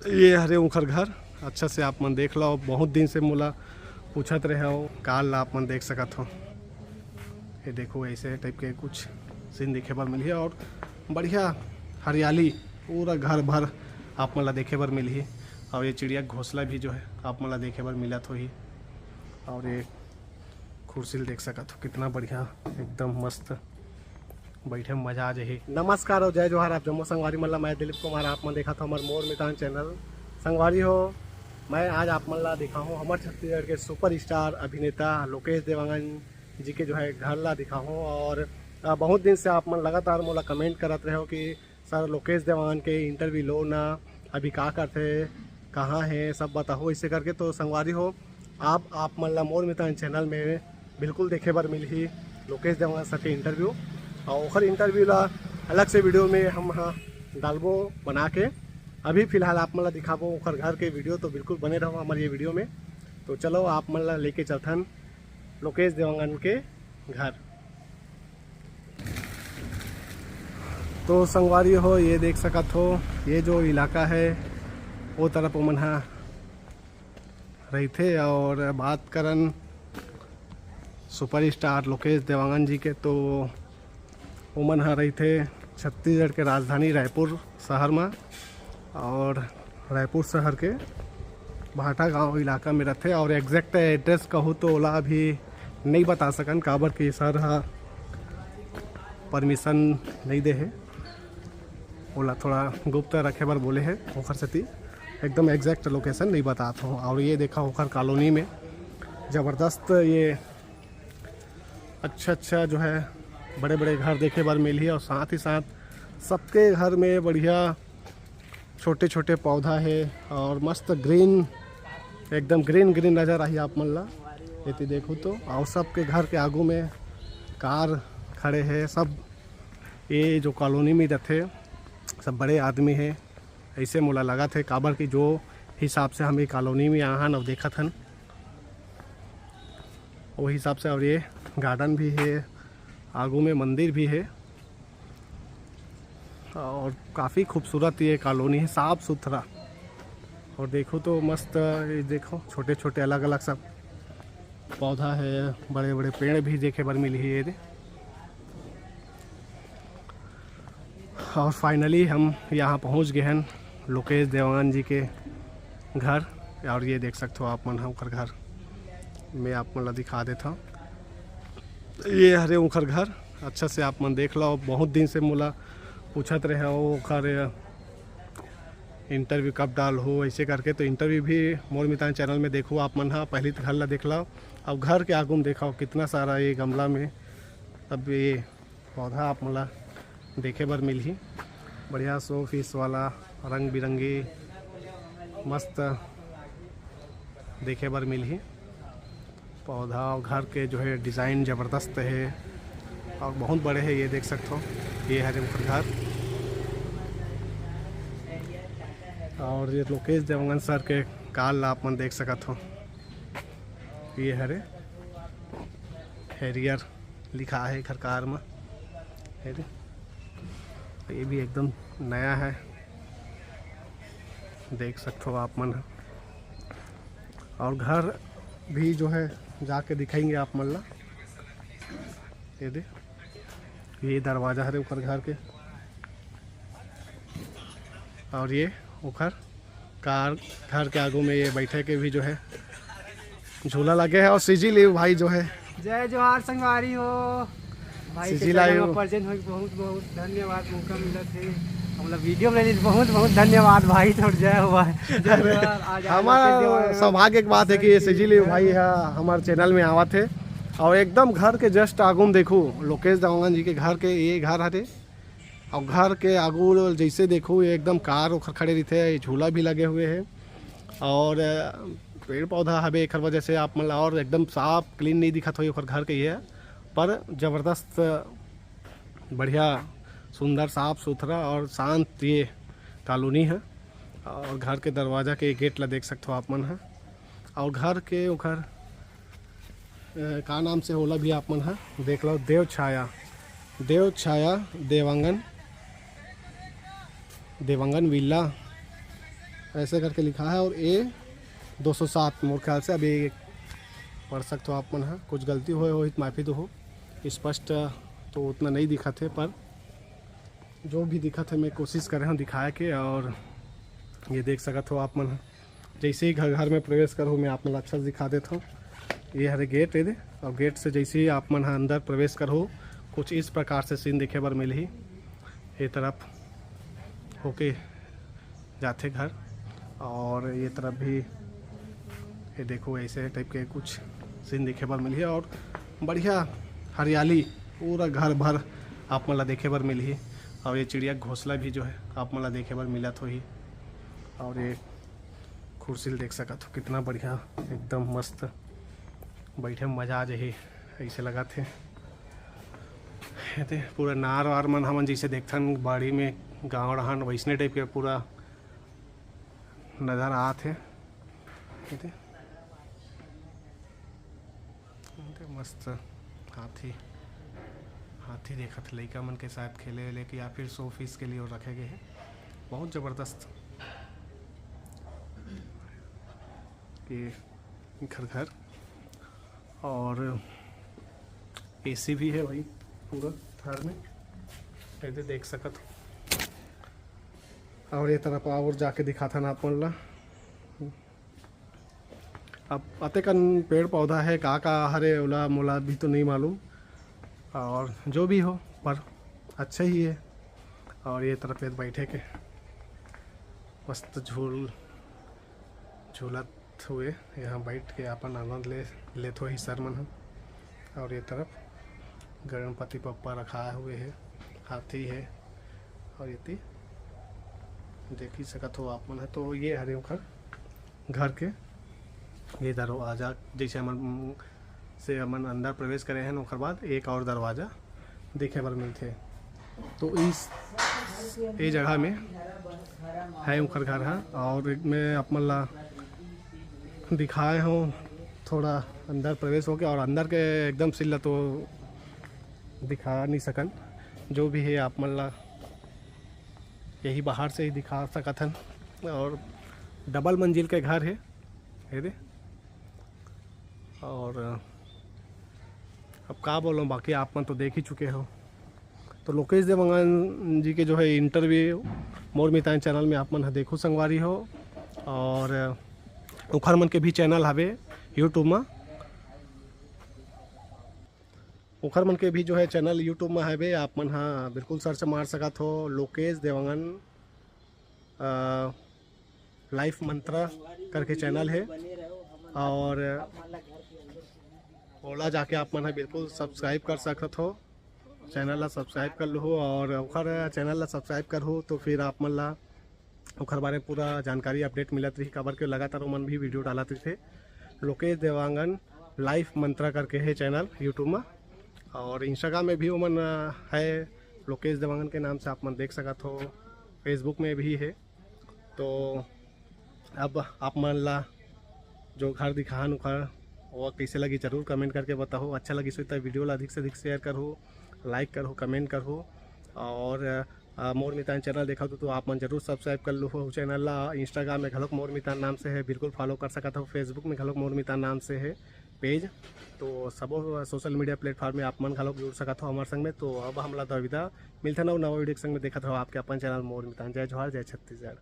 ये हरे उखर घर अच्छा से आप मन देख लो। बहुत दिन से मोला पूछत रहे हो, काल ला आप मन देख सकत हो। ये देखो ऐसे टाइप के कुछ सीन देखे बर मिली और बढ़िया हरियाली पूरा घर भर आप मन ला देखे बर मिली। और ये चिड़िया घोंसला भी जो है आप मन ला देखे बर मिलत होही। और ये कुर्सी देख सकत हो कितना बढ़िया एकदम मस्त बैठे में मजा आ जाही। नमस्कार और जय जोहार। आप जम्मू संगवारी मन ला मैं दिलीप कुमार आप मन देखा था हमारे मोर मितान चैनल संगवारी हो। मैं आज आप मन ला दिखा हूँ हमारे छत्तीसगढ़ के सुपर स्टार अभिनेता लोकेश देवांगन जी के जो है घर ला दिखा हूँ। और बहुत दिन से आप मन लगातार मोला कमेंट करत रहे हो कि सर लोकेश देवांगन के इंटरव्यू लो ना, अभी का करते, कहाँ है, सब बताओ इससे करके। तो संगवारी हो आप मन ला मोर मितान चैनल में बिल्कुल देखे बर मिली लोकेश देवांगन सर के इंटरव्यू। और ओखर इंटरव्यू ला अलग से वीडियो में हम हाँ डालबो बना के। अभी फ़िलहाल आप मन ला दिखाबो ओखर घर के वीडियो, तो बिल्कुल बने रहो हमारे ये वीडियो में। तो चलो आप मन ला लेके चलथन लोकेश देवांगन के घर। तो संगवारी हो ये देख सकत हो, ये जो इलाका है वो तरफ ओमन हा रही थे। और बात करन सुपर स्टार लोकेश देवांगन जी के, तो ओमन हा रही थे छत्तीसगढ़ के राजधानी रायपुर शहर में। और रायपुर शहर के भाटा गांव इलाका में रहते। और एग्जैक्ट एड्रेस कहूँ तो ओला अभी नहीं बता सकन, काबर कि सर हा परमिशन नहीं दे है, ओला थोड़ा गुप्त रखे बर बोले है। ओखर सेती एकदम एग्जैक्ट लोकेशन नहीं बताता हूँ। और ये देखा ओखर कॉलोनी में ज़बरदस्त ये अच्छा जो है बड़े बड़े घर देखे बार मिली है। और साथ ही साथ सबके घर में बढ़िया छोटे छोटे पौधा है और मस्त ग्रीन एकदम ग्रीन नज़र आई आप मन ला यदि देखो तो। और सबके घर के आगू में कार खड़े हैं सब। ये जो कॉलोनी में रहते सब बड़े आदमी है ऐसे मोला लगा थे, काबर की जो हिसाब से हम ये कॉलोनी में यहाँ न देखा था वो हिसाब से। और ये गार्डन भी है, आगू में मंदिर भी है और काफ़ी खूबसूरत ये कॉलोनी है, साफ़ सुथरा। और देखो तो मस्त ये देखो छोटे छोटे अलग अलग सब पौधा है, बड़े बड़े पेड़ भी देखे बर मिली है ये। और फाइनली हम यहाँ पहुँच गए हैं लोकेश देवांगन जी के घर। और ये देख सकते हो आप मन उखर घर मैं आप मन ला दिखा देता हूँ। ये हरे उखर घर अच्छा से आप मन देख लो। बहुत दिन से मोला पूछत रहे हो ओखर इंटरव्यू कब डाल हो ऐसे करके। तो इंटरव्यू भी मोर मितान चैनल में देखो आप मन। हाँ पहले तो घर ला देख लो, अब घर के आगू में देखा कितना सारा ये गमला में अब ये पौधा आप मोला देखे बर मिली। बढ़िया शो पीस वाला रंग बिरंगी मस्त देखे बर मिली पौधा। और घर के जो है डिज़ाइन ज़बरदस्त है और बहुत बड़े हैं ये देख सकते हो। ये हरे उखर घर और ये लोकेश देवांगन सर के काल ला आप मन देख सकत हो। ये हरे हैरियर लिखा है घर कार में है। ये भी एकदम नया है देख सकते हो आप मन। और घर भी जो है जाके दिखाएंगे आप मन ला। ये दे ये दरवाज़ा है ऊपर घर के। और ये ऊपर कार घर के आगू में ये बैठे के भी जो है झूला लगे है। और सीजी लिव भाई जो है जय जोहार संगवारी हो भाई के चैनल में प्रेजेंट हो बहुत बहुत धन्यवाद। मौका मिला थे मतलब वीडियो में बहुत बहुत धन्यवाद भाई। तो जय हो भाई। हमारा सौभाग्य की बात है कि ये सीजी भाई है हमारे चैनल में आवा थे। और एकदम घर के जस्ट आगू में देखो लोकेश देवांगन जी के घर के ये घर हरे। और घर के आगू जैसे देखो ये एकदम कार उखर खड़े रहते हैं, झूला भी लगे हुए हैं और पेड़ पौधा हवे एक वजह से आप मतलब और एकदम साफ क्लीन नहीं दिखत हो घर के ये, पर ज़बरदस्त बढ़िया सुंदर साफ सुथरा और शांत ये कॉलोनी है। और घर के दरवाज़ा के गेट ला देख सकते हो आप मन है। और घर के उखर का नाम से होला भी आप मन है देख लो, देव छाया देवांगन विला ऐसे करके लिखा है। और ए 207 मोर ख्याल से अभी पढ़ सकते हो आप मन। है कुछ गलती हो माफ़ी तो हो, स्पष्ट तो उतना नहीं दिखा थे, पर जो भी दिखा थे मैं कोशिश कर रहा हूँ दिखाए के। और ये देख सकते हो आप मन, जैसे ही घर में प्रवेश करो मैं आप मन अच्छा से दिखा देता हूँ। ये हरे गेट है दे, और गेट से जैसे ही आप मन अंदर प्रवेश करो कुछ इस प्रकार से सीन देखे बर मिलही। ये तरफ होके जाते घर, और ये तरफ भी ये देखो ऐसे टाइप के कुछ सीन देखे बर मिली। और बढ़िया हरियाली पूरा घर भर आप मला देखे बर मिली। और ये चिड़िया घोंसला भी जो है आप मला देखे बर मिलत होही। और ये कुर्सी देख सकत हो कितना बढ़िया, एकदम मस्त बैठे में मजा आ जाही ऐसे लगा थे। ते पूरा नार वार मन हमन जैसे देखथन बाड़ी में गाँव रहन वैसने टाइप के पूरा नज़र आते। मस्त हाथी देखा था लड़का मन के साथ खेले लेके, या फिर शो पीस के लिए और रखे गए हैं। बहुत ज़बरदस्त ये घर और एसी भी है भाई पूरा घर में, ऐसे देख सकत हो। और ये तरफ और जाके दिखा था ना आप मन ला। अब अते कन पेड़ पौधा है का हरे ओला मोला भी तो नहीं मालूम, और जो भी हो पर अच्छा ही है। और ये तरफ बैठे के मस्त झूलत हुए यहाँ बैठ के अपन आनंद लेते हो ही सर मन। और ये तरफ गणपति पप्पा रखा हुए है, हाथी है, और ये देख ही सकत हो आप मन है। तो ये हरे घर के ये दरवाज़ा जैसे हमन से हमन अंदर प्रवेश करे हैं, ओकर बाद एक और दरवाज़ा देखे बर मिलते। तो इस ये जगह में है ओकर घर है। और मैं आप मन ला दिखाए हूँ थोड़ा अंदर प्रवेश हो गया, और अंदर के एकदम सिल्ला तो दिखा नहीं सकन। जो भी है आप मन ला यही बाहर से ही दिखा सकत हन। और डबल मंजिल के घर है दे। और अब का बोलो, बाकी आप मन तो देख ही चुके हो। तो लोकेश देवांगन जी के जो है इंटरव्यू मोर मितान चैनल में आप मन देखो संगवारी हो। और ओखर मन के भी चैनल हवे यूट्यूब में, ओखर मन के भी जो है चैनल यूट्यूब में हवे। आप मन हाँ बिल्कुल सर्च मार सकत हो लोकेश देवांगन लाइफ मंत्रा करके चैनल है। और ओला जाके आप मन बिल्कुल सब्सक्राइब कर सकत हो, चैनल ला सब्सक्राइब कर लो। और ओखर चैनल ला सब्सक्राइब कर हो तो फिर आप मन ला ओखर बारे में पूरा जानकारी अपडेट मिलत रही। काबर के लगातार मन भी वीडियो डालत थे। लोकेश देवांगन लाइफ मंत्रा करके है चैनल यूट्यूब में, और इंस्टाग्राम में भी ओमन है लोकेश देवांगन के नाम से आप मन देख सकत हो, फेसबुक में भी है। तो अब आप मन ला जो घर दिखान उखर वो कैसे लगी जरूर कमेंट करके बताओ। अच्छा लगी तो वीडियो ला अधिक से अधिक शेयर करो, लाइक करो, कमेंट करो। और मोर मितान चैनल देखा तो आप मन जरूर सब्सक्राइब कर लो हो चैनल ला। इंस्टाग्राम में घलोक मोर मितान नाम से है, बिल्कुल फॉलो कर सकता हो। फेसबुक में घलोक मोर मितान नाम से है पेज। तो सबो सोशल मीडिया प्लेटफॉर्म में आप मन घलोक जुड़ सकत हो हमारे संग में। तो अब हमला विदा मिलते ना नवा वीडियो के संग में देखत हो आपके अपन चैनल मोर मितान। जय जोहार, जय छत्तीसगढ़।